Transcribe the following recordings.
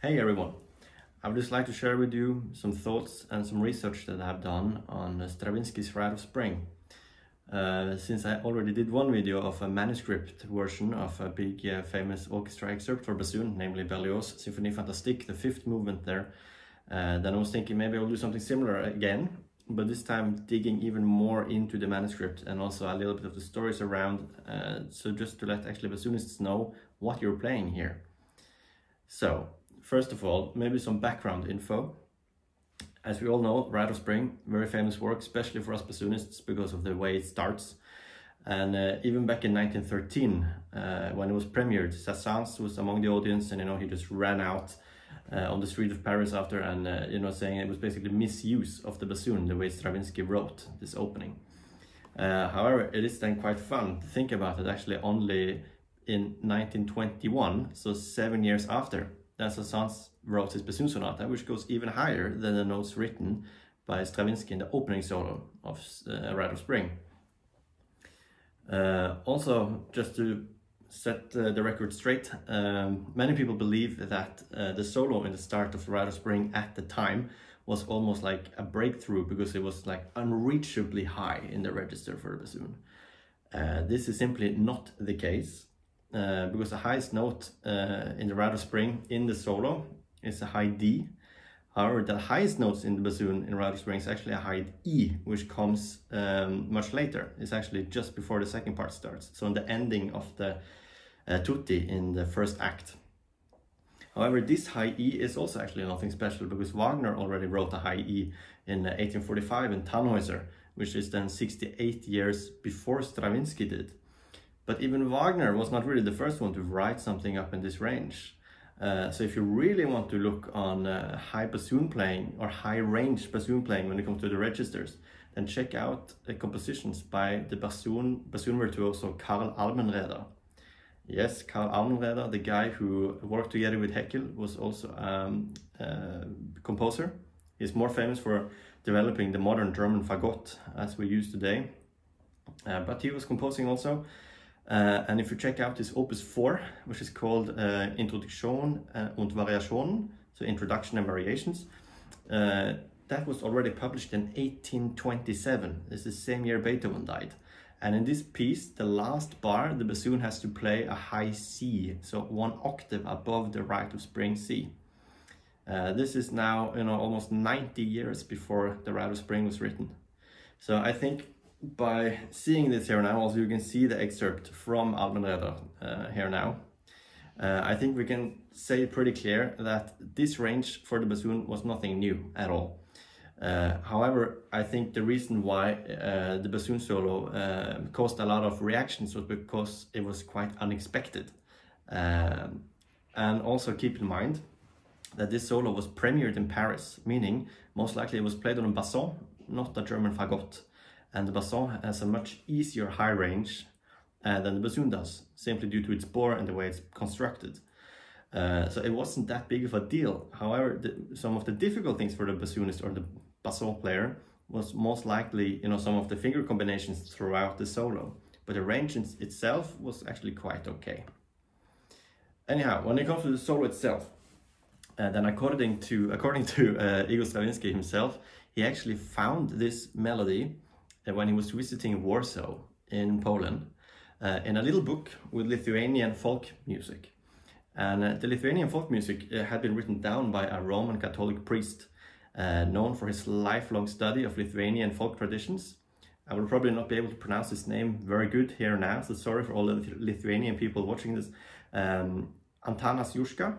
Hey everyone, I would just like to share with you some thoughts and some research that I have done on Stravinsky's Rite of Spring. Since I already did one video of a manuscript version of a big famous orchestra excerpt for bassoon, namely Berlioz's Symphonie Fantastique, the fifth movement there, then I was thinking maybe I'll do something similar again, but this time digging even more into the manuscript and also a little bit of the stories around, so just to let actually bassoonists know what you're playing here. So, first of all, maybe some background info. As we all know, Rite of Spring, very famous work, especially for us bassoonists because of the way it starts. And even back in 1913, when it was premiered, Saint-Saëns was among the audience, and he just ran out on the street of Paris after, and saying it was basically misuse of the bassoon, the way Stravinsky wrote this opening. However, it is then quite fun to think about it actually only in 1921, so 7 years after, that Saint-Saëns wrote his bassoon sonata, which goes even higher than the notes written by Stravinsky in the opening solo of Rite of Spring. Also, just to set the record straight, many people believe that the solo in the start of Rite of Spring at the time was almost like a breakthrough because it was like unreachably high in the register for the bassoon. This is simply not the case. Because the highest note in the Rite of Spring in the solo is a high D. However, the highest notes in the bassoon in Rite of Spring is actually a high E, which comes much later. It's actually just before the second part starts, so in the ending of the tutti in the first act. However, this high E is also actually nothing special because Wagner already wrote a high E in 1845 in Tannhäuser, which is then 68 years before Stravinsky did. But even Wagner was not really the first one to write something up in this range. So if you really want to look on high bassoon playing or high range bassoon playing when it comes to the registers, then check out compositions by the bassoon virtuoso Karl Almenreder. Yes, Karl Almenreder, the guy who worked together with Heckel, was also a composer. He's more famous for developing the modern German fagot as we use today. But he was composing also. And if you check out his Opus 4, which is called Introduction und Variationen, so Introduction and Variations, that was already published in 1827. This is the same year Beethoven died. And in this piece, the last bar, the bassoon has to play a high C, so 1 octave above the Rite of Spring C. This is now, almost 90 years before the Rite of Spring was written. So I think by seeing this here now, also you can see the excerpt from Almenreder here now. I think we can say pretty clear that this range for the bassoon was nothing new at all. However, I think the reason why the bassoon solo caused a lot of reactions was because it was quite unexpected. And also keep in mind that this solo was premiered in Paris, meaning most likely it was played on a bassoon, not a German fagot. And the bassoon has a much easier high range than the bassoon does, simply due to its bore and the way it's constructed. So it wasn't that big of a deal. However, some of the difficult things for the bassoonist or the bassoon player was most likely, some of the finger combinations throughout the solo. But the range itself was actually quite okay. Anyhow, when it comes to the solo itself, then according to Igor Stravinsky himself, he actually found this melody when he was visiting Warsaw in Poland in a little book with Lithuanian folk music. And the Lithuanian folk music had been written down by a Roman Catholic priest known for his lifelong study of Lithuanian folk traditions. I will probably not be able to pronounce his name very good here now, so sorry for all the Lithuanian people watching this. Antanasushka.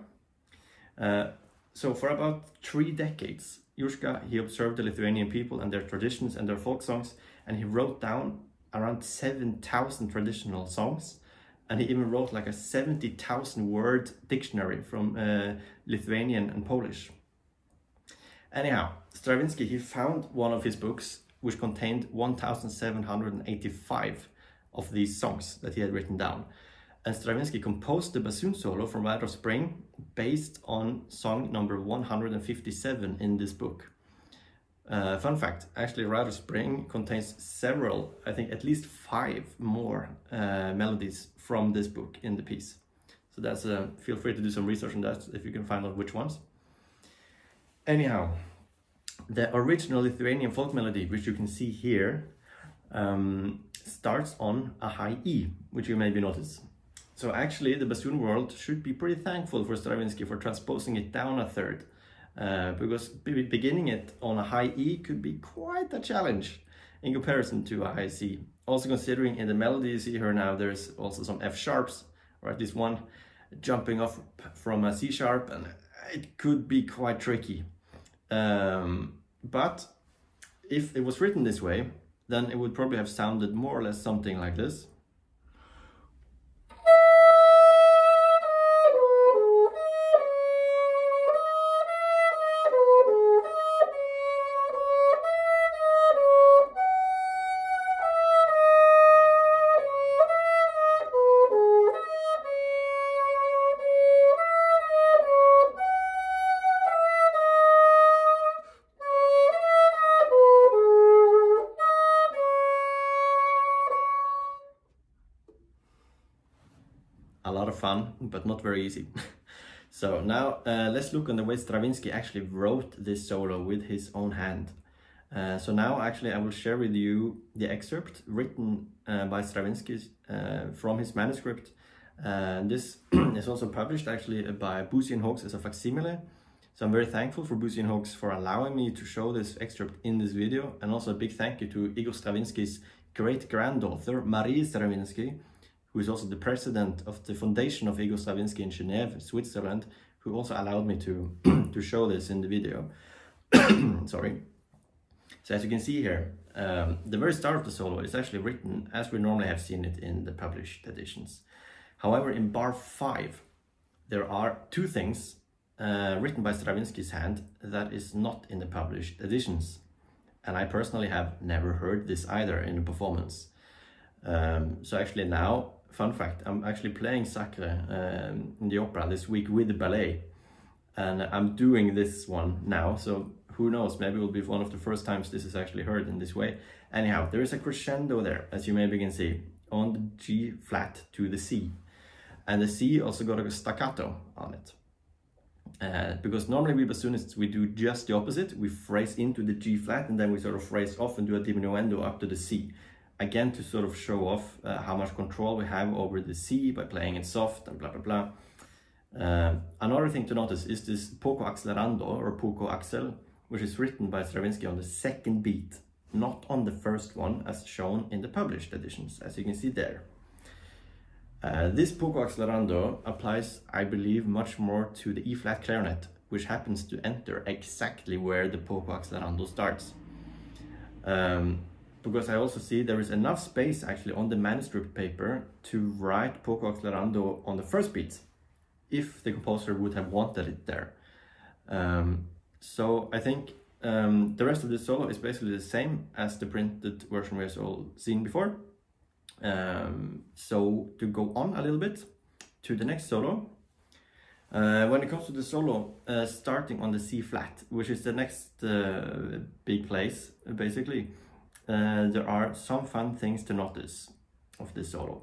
So for about 3 decades, Juška, he observed the Lithuanian people and their traditions and their folk songs, and he wrote down around 7,000 traditional songs, and he even wrote like a 70,000 word dictionary from Lithuanian and Polish. Anyhow, Stravinsky, he found one of his books which contained 1,785 of these songs that he had written down. And Stravinsky composed the bassoon solo from Rite of Spring based on song number 157 in this book. Fun fact, actually Rite of Spring contains several, I think at least 5 more melodies from this book in the piece. So So that's feel free to do some research on that if you can find out which ones. Anyhow, the original Lithuanian folk melody, which you can see here, starts on a high E, which you maybe notice. So actually the bassoon world should be pretty thankful for Stravinsky for transposing it down a third, because beginning it on a high E could be quite a challenge in comparison to a high C. Also considering in the melody you see here now, there's also some F sharps, or at least one jumping off from a C sharp, and it could be quite tricky. But if it was written this way, then it would probably have sounded more or less something like this. A lot of fun, but not very easy. So now let's look on the way Stravinsky actually wrote this solo with his own hand. So now actually I will share with you the excerpt written by Stravinsky from his manuscript. This is also published actually by Bassoon as a facsimile. So I'm very thankful for Bassoon for allowing me to show this excerpt in this video, and also a big thank you to Igor Stravinsky's great-granddaughter Marie Stravinsky, who is also the president of the foundation of Igor Stravinsky in Geneva, Switzerland, who also allowed me to show this in the video. Sorry. So as you can see here, the very start of the solo is actually written as we normally have seen it in the published editions. However, in bar 5, there are two things written by Stravinsky's hand that is not in the published editions. And I personally have never heard this either in a performance. So actually now, fun fact, I'm actually playing Sacre in the opera this week with the ballet, and I'm doing this one now, so who knows, maybe it will be one of the first times this is actually heard in this way. Anyhow, there is a crescendo there, as you maybe can see, on the G flat to the C, and the C also got a staccato on it. Because normally we bassoonists, we do just the opposite, we phrase into the G flat and then we sort of phrase off and do a diminuendo up to the C. Again, to sort of show off how much control we have over the C by playing it soft and blah, blah, blah. Another thing to notice is this poco accelerando or poco accel, which is written by Stravinsky on the second beat, not on the first one as shown in the published editions, as you can see there. This poco accelerando applies, I believe, much more to the E flat clarinet, which happens to enter exactly where the poco accelerando starts. Because I also see there is enough space actually on the manuscript paper to write poco accelerando on the first beat, if the composer would have wanted it there. So I think the rest of the solo is basically the same as the printed version we have all seen before. So to go on a little bit to the next solo, when it comes to the solo starting on the C flat, which is the next big place basically, there are some fun things to notice of this solo.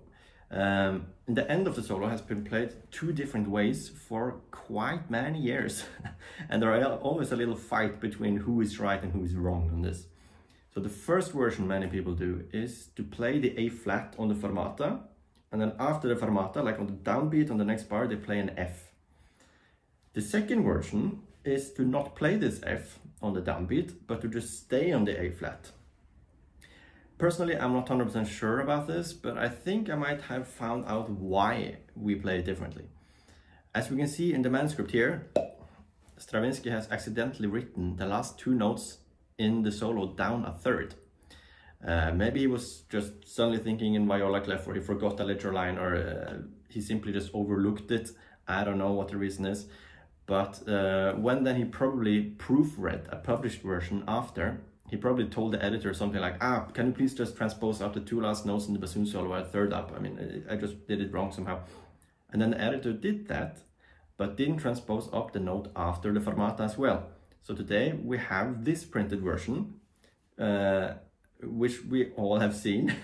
The end of the solo has been played two different ways for quite many years. And there are always a little fight between who is right and who is wrong on this. So the first version many people do is to play the A flat on the fermata, and then after the fermata, like on the downbeat on the next bar, they play an F. The second version is to not play this F on the downbeat, but to just stay on the A flat. Personally, I'm not 100% sure about this, but I think I might have found out why we play it differently. As we can see in the manuscript here, Stravinsky has accidentally written the last two notes in the solo down a third. Maybe he was just suddenly thinking in viola clef, or he forgot a letter line, or he simply just overlooked it. I don't know what the reason is. But when then he probably proofread a published version after, he probably told the editor something like, can you please just transpose up the two last notes in the bassoon solo a third up? I mean, I just did it wrong somehow. And then the editor did that, but didn't transpose up the note after the fermata as well. So today we have this printed version, which we all have seen,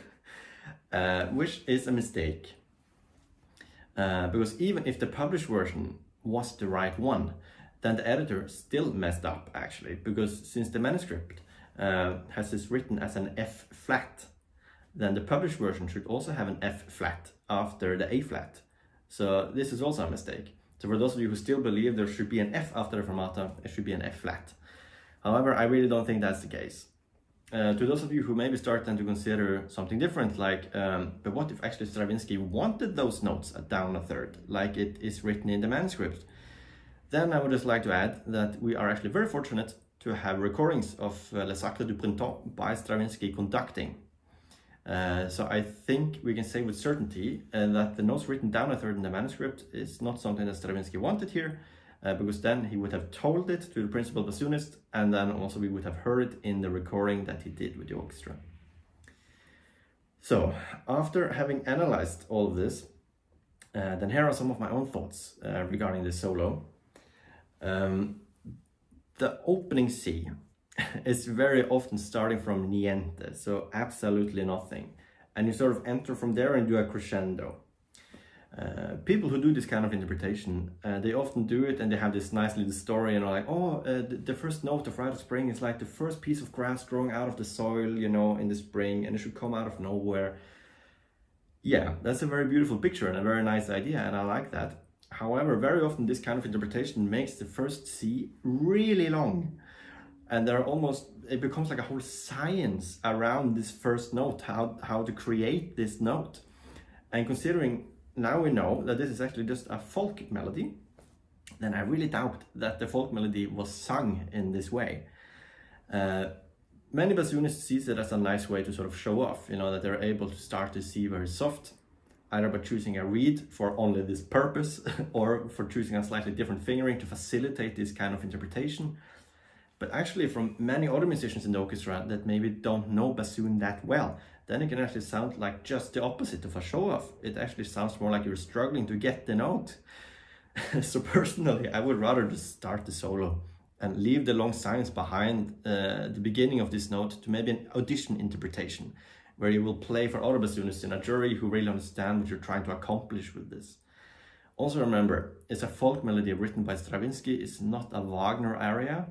which is a mistake. because even if the published version was the right one, then the editor still messed up actually, because since the manuscript has this written as an F flat, then the published version should also have an F flat after the A flat. So this is also a mistake. So for those of you who still believe there should be an F after the fermata, it should be an F flat. However, I really don't think that's the case. To those of you who maybe start then to consider something different, like, but what if actually Stravinsky wanted those notes down a third, like it is written in the manuscript? Then I would just like to add that we are actually very fortunate to have recordings of Le Sacre du Printemps by Stravinsky conducting. So I think we can say with certainty that the notes written down a third in the manuscript is not something that Stravinsky wanted here, because then he would have told it to the principal bassoonist, and then also we would have heard it in the recording that he did with the orchestra. So after having analyzed all of this, then here are some of my own thoughts regarding this solo. The opening C is very often starting from niente, so absolutely nothing, and you sort of enter from there and do a crescendo. People who do this kind of interpretation, they often do it and they have this nice little story, you know, like, oh, the first note of Rite of Spring is like the first piece of grass growing out of the soil, you know, in the spring, and it should come out of nowhere. Yeah, that's a very beautiful picture and a very nice idea, and I like that. However, very often this kind of interpretation makes the first C really long, and it becomes like a whole science around this first note, how to create this note. And considering now we know that this is actually just a folk melody, then I really doubt that the folk melody was sung in this way. Many bassoonists see it as a nice way to sort of show off, you know, that they're able to start the C very soft, either by choosing a reed for only this purpose or for choosing a slightly different fingering to facilitate this kind of interpretation. But actually from many other musicians in the orchestra that maybe don't know bassoon that well, then it can actually sound like just the opposite of a show-off. It actually sounds more like you're struggling to get the note. So personally, I would rather just start the solo and leave the long science behind the beginning of this note to maybe an audition interpretation, where you will play for other bassoonists in a jury who really understand what you're trying to accomplish with this. Also remember, it's a folk melody written by Stravinsky, it's not a Wagner aria.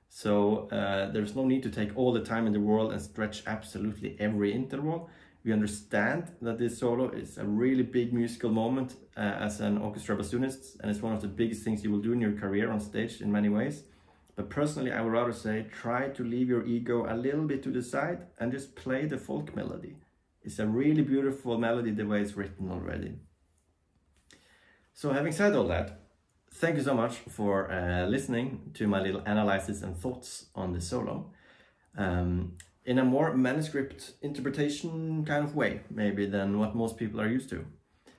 So there's no need to take all the time in the world and stretch absolutely every interval. We understand that this solo is a really big musical moment as an orchestra bassoonist, and it's one of the biggest things you will do in your career on stage in many ways. But personally, I would rather say try to leave your ego a little bit to the side and just play the folk melody. It's a really beautiful melody the way it's written already. So having said all that, thank you so much for listening to my little analysis and thoughts on the solo. In a more manuscript interpretation kind of way, maybe, than what most people are used to.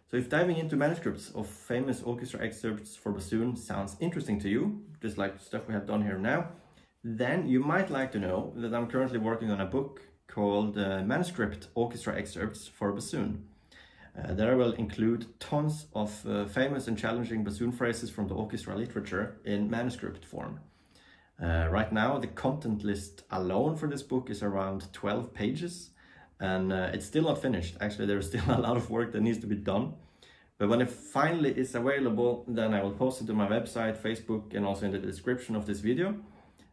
So if diving into manuscripts of famous orchestra excerpts for bassoon sounds interesting to you, just like stuff we have done here now, then you might like to know that I'm currently working on a book called Manuscript Orchestra Excerpts for Bassoon. There I will include tons of famous and challenging bassoon phrases from the orchestra literature in manuscript form. Right now the content list alone for this book is around 12 pages, and it's still not finished. Actually, there's still a lot of work that needs to be done. But when it finally is available, then I will post it to my website, Facebook, and also in the description of this video.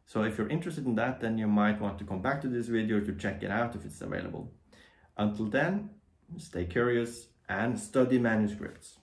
So if you're interested in that, then you might want to come back to this video to check it out if it's available. Until then, stay curious and study manuscripts.